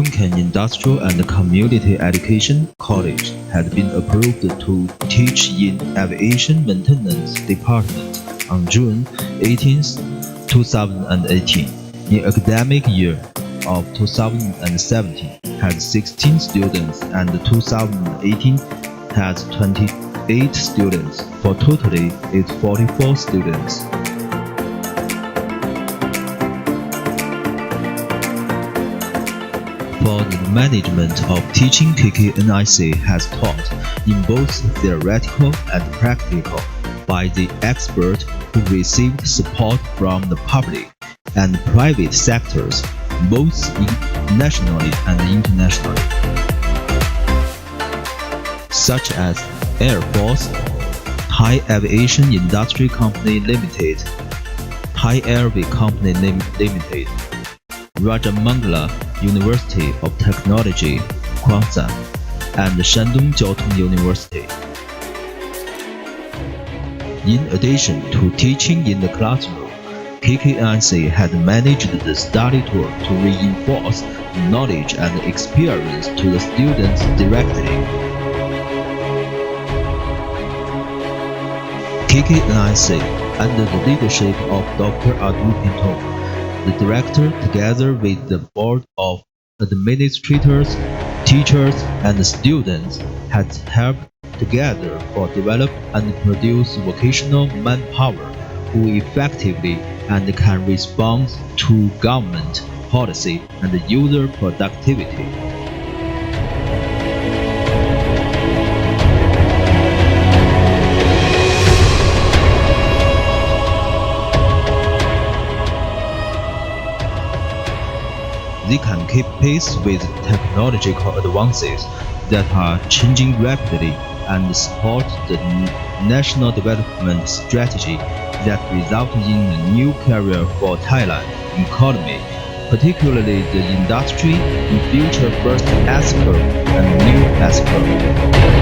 Khonkaen Industrial and Community Education College had been approved to teach in Aviation Maintenance Department on June 18, 2018. In academic year of 2017 had 16 students and 2018 had 28 students. For totally it's 44 students. For the management of teaching, KKNIC has taught in both theoretical and practical by the experts who received support from the public and private sectors, both nationally and internationally, such as Air Force, Thai Aviation Industry Company Limited, Thai Airway Company Limited, Rajamangala University of Technology, Khonkaen, and Shandong Jiaotong University. In addition to teaching in the classroom, KKNIC had managed the study tour to reinforce knowledge and experience to the students directly. KKNIC, under the leadership of Dr. Ọd, the director, together with the board of administrators, teachers, and students, had helped together for develop and produce vocational manpower who effectively and can respond to government policy and user productivity. They can keep pace with technological advances that are changing rapidly and support the national development strategy that result in a new career for Thailand economy, particularly the industry in future first S-curve and new S-curve.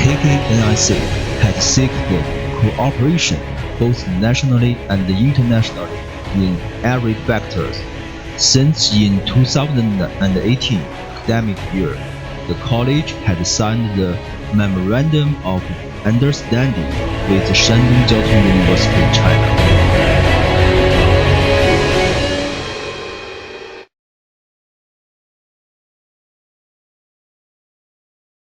KKNIC had sought cooperation both nationally and internationally in every factor. Since in 2018 academic year, the college had signed the Memorandum of Understanding with Shandong Jiaotong University, China.